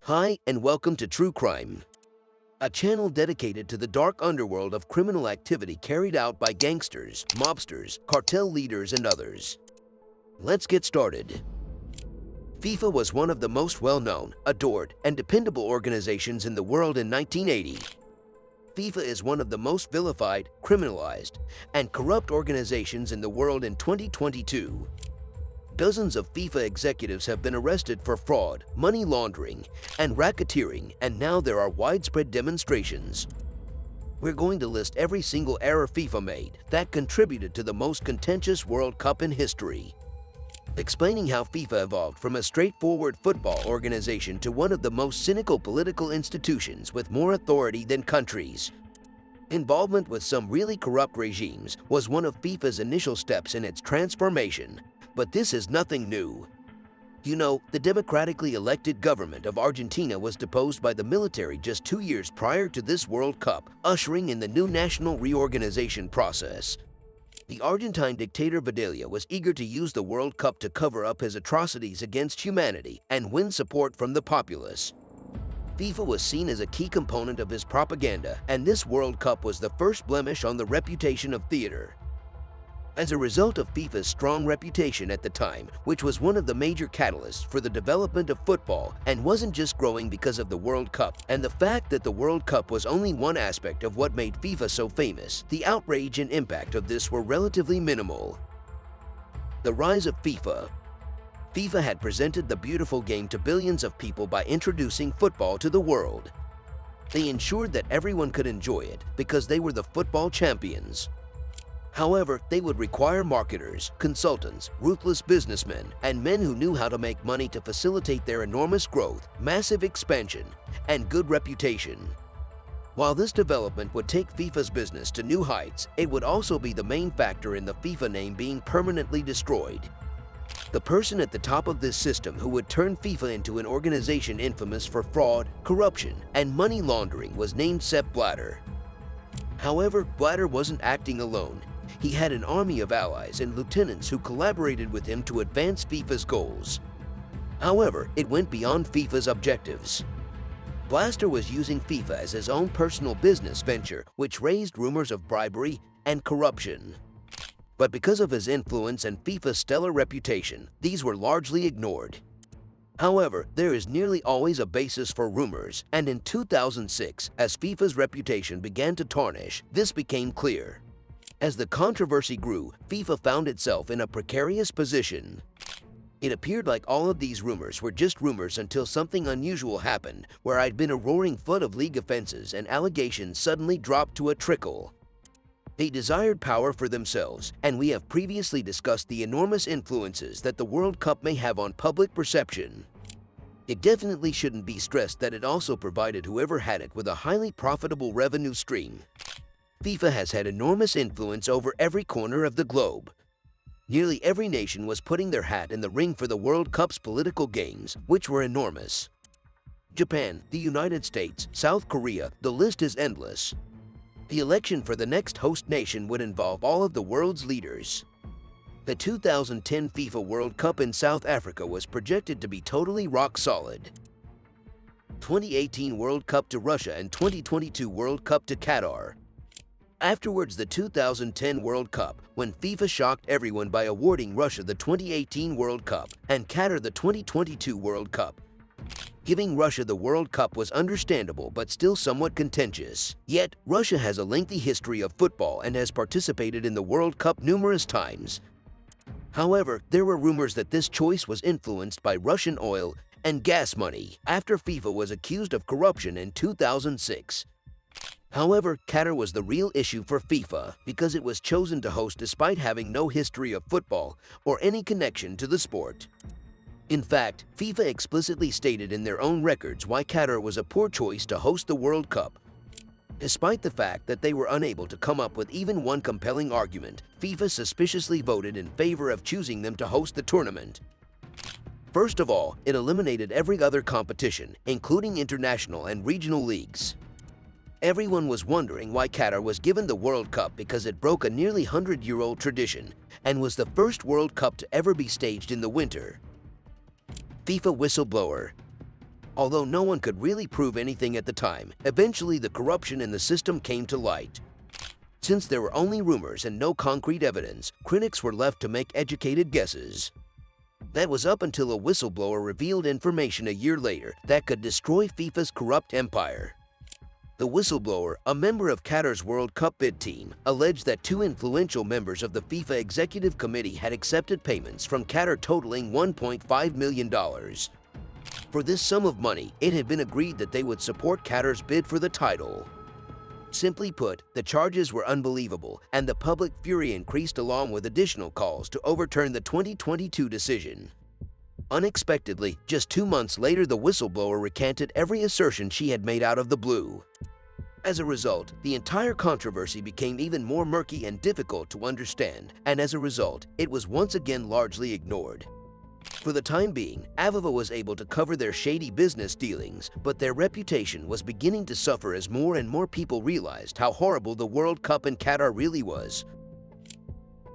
Hi, and welcome to True Crime, a channel dedicated to the dark underworld of criminal activity carried out by gangsters, mobsters, cartel leaders, and others. Let's get started. FIFA was one of the most well-known, adored, and dependable organizations in the world in 1980. FIFA is one of the most vilified, criminalized, and corrupt organizations in the world in 2022. Dozens of FIFA executives have been arrested for fraud, money laundering, and racketeering, and now there are widespread demonstrations. We're going to list every single error FIFA made that contributed to the most contentious World Cup in history. Explaining how FIFA evolved from a straightforward football organization to one of the most cynical political institutions with more authority than countries. Involvement with some really corrupt regimes was one of FIFA's initial steps in its transformation, but this is nothing new. You know, the democratically elected government of Argentina was deposed by the military just 2 years prior to this World Cup, ushering in the new national reorganization process. The Argentine dictator Videla was eager to use the World Cup to cover up his atrocities against humanity and win support from the populace. FIFA was seen as a key component of his propaganda, and this World Cup was the first blemish on the reputation of theater. As a result of FIFA's strong reputation at the time, which was one of the major catalysts for the development of football and wasn't just growing because of the World Cup, and the fact that the World Cup was only one aspect of what made FIFA so famous, the outrage and impact of this were relatively minimal. The rise of FIFA. FIFA had presented the beautiful game to billions of people by introducing football to the world. They ensured that everyone could enjoy it because they were the football champions. However, they would require marketers, consultants, ruthless businessmen, and men who knew how to make money to facilitate their enormous growth, massive expansion, and good reputation. While this development would take FIFA's business to new heights, it would also be the main factor in the FIFA name being permanently destroyed. The person at the top of this system who would turn FIFA into an organization infamous for fraud, corruption, and money laundering was named Sepp Blatter. However, Blatter wasn't acting alone. He had an army of allies and lieutenants who collaborated with him to advance FIFA's goals. However, it went beyond FIFA's objectives. Blatter was using FIFA as his own personal business venture, which raised rumors of bribery and corruption. But because of his influence and FIFA's stellar reputation, these were largely ignored. However, there is nearly always a basis for rumors, and in 2006, as FIFA's reputation began to tarnish, this became clear. As the controversy grew, FIFA found itself in a precarious position. It appeared like all of these rumors were just rumors until something unusual happened, where I'd been a roaring flood of league offenses and allegations suddenly dropped to a trickle. They desired power for themselves, and we have previously discussed the enormous influences that the World Cup may have on public perception. It definitely shouldn't be stressed that it also provided whoever had it with a highly profitable revenue stream. FIFA has had enormous influence over every corner of the globe. Nearly every nation was putting their hat in the ring for the World Cup's political gains, which were enormous. Japan, the United States, South Korea, the list is endless. The election for the next host nation would involve all of the world's leaders. The 2010 FIFA World Cup in South Africa was projected to be totally rock solid. 2018 World Cup to Russia and 2022 World Cup to Qatar. Afterwards, the 2010 World Cup, when FIFA shocked everyone by awarding Russia the 2018 World Cup and Qatar the 2022 World Cup. Giving Russia the World Cup was understandable but still somewhat contentious. Yet, Russia has a lengthy history of football and has participated in the World Cup numerous times. However, there were rumors that this choice was influenced by Russian oil and gas money after FIFA was accused of corruption in 2006. However, Qatar was the real issue for FIFA because it was chosen to host despite having no history of football or any connection to the sport. In fact, FIFA explicitly stated in their own records why Qatar was a poor choice to host the World Cup. Despite the fact that they were unable to come up with even one compelling argument, FIFA suspiciously voted in favor of choosing them to host the tournament. First of all, it eliminated every other competition, including international and regional leagues. Everyone was wondering why Qatar was given the World Cup because it broke a nearly 100-year-old tradition and was the first World Cup to ever be staged in the winter. FIFA whistleblower. Although no one could really prove anything at the time, eventually the corruption in the system came to light. Since there were only rumors and no concrete evidence, critics were left to make educated guesses. That was up until a whistleblower revealed information a year later that could destroy FIFA's corrupt empire. The whistleblower, a member of Qatar's World Cup bid team, alleged that two influential members of the FIFA Executive Committee had accepted payments from Qatar totaling $1.5 million. For this sum of money, it had been agreed that they would support Qatar's bid for the title. Simply put, the charges were unbelievable, and the public fury increased along with additional calls to overturn the 2022 decision. Unexpectedly, just 2 months later, the whistleblower recanted every assertion she had made out of the blue. As a result, the entire controversy became even more murky and difficult to understand, and as a result, it was once again largely ignored. For the time being, Aviva was able to cover their shady business dealings, but their reputation was beginning to suffer as more and more people realized how horrible the World Cup in Qatar really was.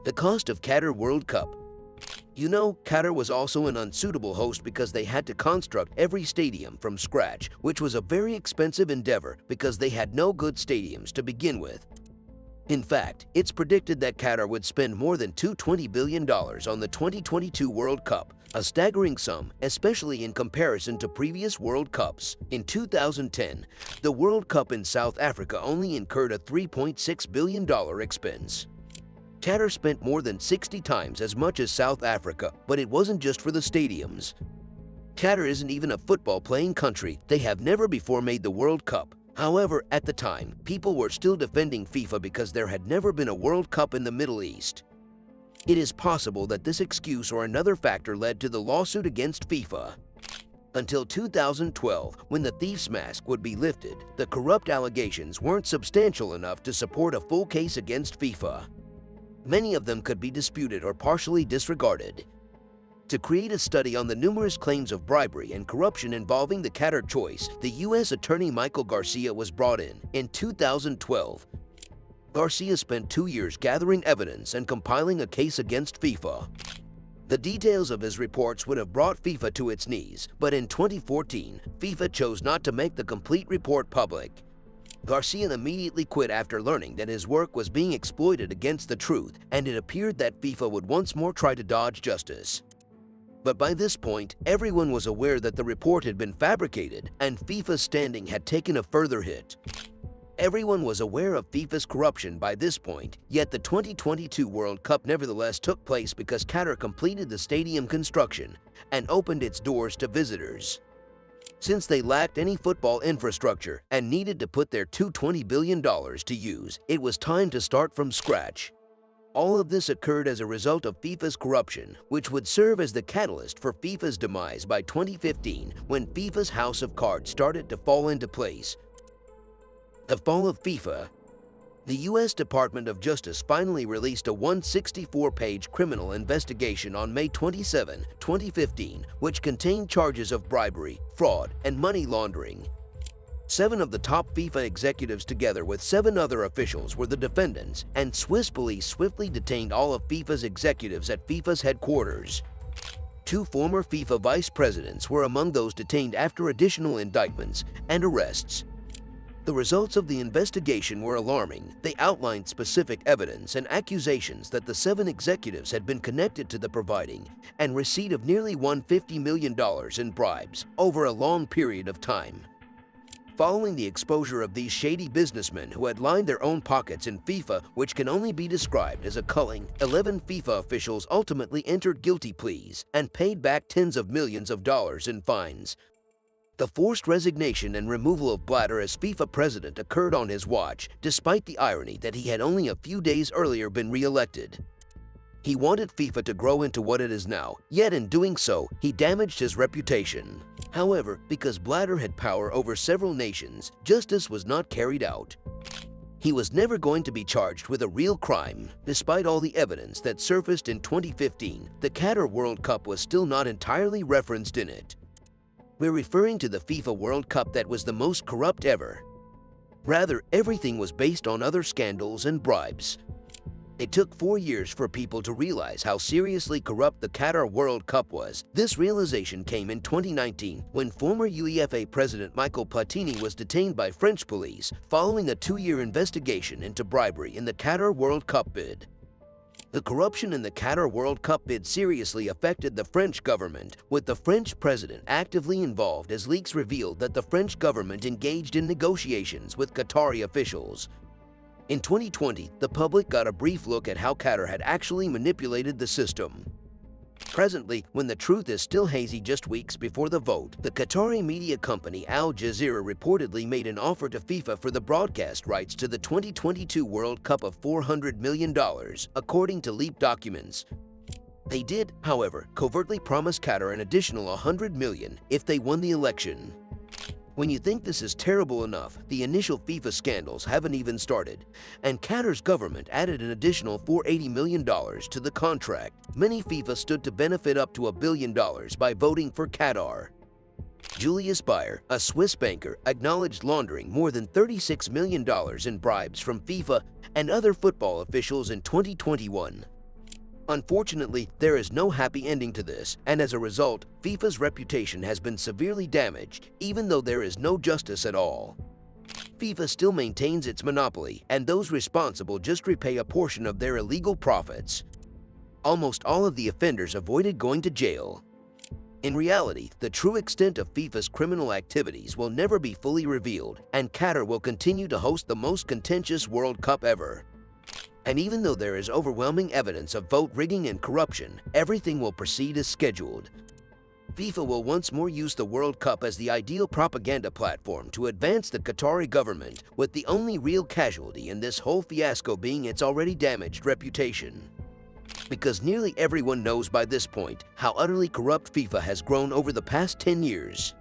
The cost of Qatar World Cup. You know, Qatar was also an unsuitable host because they had to construct every stadium from scratch, which was a very expensive endeavor because they had no good stadiums to begin with. In fact, it's predicted that Qatar would spend more than $220 billion on the 2022 World Cup, a staggering sum, especially in comparison to previous World Cups. In 2010, the World Cup in South Africa only incurred a $3.6 billion expense. Qatar spent more than 60 times as much as South Africa, but it wasn't just for the stadiums. Qatar isn't even a football-playing country. They have never before made the World Cup. However, at the time, people were still defending FIFA because there had never been a World Cup in the Middle East. It is possible that this excuse or another factor led to the lawsuit against FIFA. Until 2012, when the thief's mask would be lifted, the corrupt allegations weren't substantial enough to support a full case against FIFA. Many of them could be disputed or partially disregarded. To create a study on the numerous claims of bribery and corruption involving the Qatar choice, the U.S. Attorney Michael Garcia was brought in 2012. Garcia spent 2 years gathering evidence and compiling a case against FIFA. The details of his reports would have brought FIFA to its knees, but in 2014, FIFA chose not to make the complete report public. Garcia immediately quit after learning that his work was being exploited against the truth, and it appeared that FIFA would once more try to dodge justice. But by this point, everyone was aware that the report had been fabricated, and FIFA's standing had taken a further hit. Everyone was aware of FIFA's corruption by this point, yet the 2022 World Cup nevertheless took place because Qatar completed the stadium construction and opened its doors to visitors. Since they lacked any football infrastructure and needed to put their $220 billion to use, it was time to start from scratch. All of this occurred as a result of FIFA's corruption, which would serve as the catalyst for FIFA's demise by 2015 when FIFA's house of cards started to fall into place. The Fall of FIFA. The U.S. Department of Justice finally released a 164-page criminal investigation on May 27, 2015, which contained charges of bribery, fraud, and money laundering. 7 of the top FIFA executives together with 7 other officials were the defendants, and Swiss police swiftly detained all of FIFA's executives at FIFA's headquarters. 2 former FIFA vice presidents were among those detained after additional indictments and arrests. The results of the investigation were alarming. They outlined specific evidence and accusations that the 7 executives had been connected to the providing and receipt of nearly $150 million in bribes over a long period of time. Following the exposure of these shady businessmen who had lined their own pockets in FIFA, which can only be described as a culling, 11 FIFA officials ultimately entered guilty pleas and paid back tens of millions of dollars in fines. The forced resignation and removal of Blatter as FIFA president occurred on his watch, despite the irony that he had only a few days earlier been re-elected. He wanted FIFA to grow into what it is now, yet in doing so, he damaged his reputation. However, because Blatter had power over several nations, justice was not carried out. He was never going to be charged with a real crime. Despite all the evidence that surfaced in 2015, the Qatar World Cup was still not entirely referenced in it. We're referring to the FIFA World Cup that was the most corrupt ever. Rather, everything was based on other scandals and bribes. It took 4 years for people to realize how seriously corrupt the Qatar World Cup was. This realization came in 2019 when former UEFA President Michael Platini was detained by French police following a 2-year investigation into bribery in the Qatar World Cup bid. The corruption in the Qatar World Cup bid seriously affected the French government, with the French president actively involved as leaks revealed that the French government engaged in negotiations with Qatari officials. In 2020, the public got a brief look at how Qatar had actually manipulated the system. Presently, when the truth is still hazy just weeks before the vote, the Qatari media company Al Jazeera reportedly made an offer to FIFA for the broadcast rights to the 2022 World Cup of $400 million, according to leaked documents. They did, however, covertly promise Qatar an additional $100 million if they won the election. When you think this is terrible enough, the initial FIFA scandals haven't even started, and Qatar's government added an additional $480 million to the contract. Many FIFA stood to benefit up to $1 billion by voting for Qatar. Julius Baer, a Swiss banker, acknowledged laundering more than $36 million in bribes from FIFA and other football officials in 2021. Unfortunately, there is no happy ending to this, and as a result, FIFA's reputation has been severely damaged, even though there is no justice at all. FIFA still maintains its monopoly, and those responsible just repay a portion of their illegal profits. Almost all of the offenders avoided going to jail. In reality, the true extent of FIFA's criminal activities will never be fully revealed, and Qatar will continue to host the most contentious World Cup ever. And even though there is overwhelming evidence of vote rigging and corruption, everything will proceed as scheduled. FIFA will once more use the World Cup as the ideal propaganda platform to advance the Qatari government, with the only real casualty in this whole fiasco being its already damaged reputation. Because nearly everyone knows by this point how utterly corrupt FIFA has grown over the past 10 years.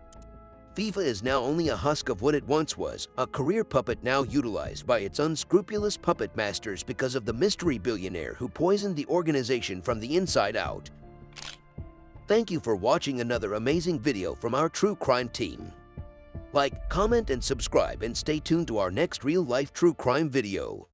FIFA is now only a husk of what it once was, a career puppet now utilized by its unscrupulous puppet masters because of the mystery billionaire who poisoned the organization from the inside out. Thank you for watching another amazing video from our true crime team. Like, comment, and subscribe, and stay tuned to our next real-life true crime video.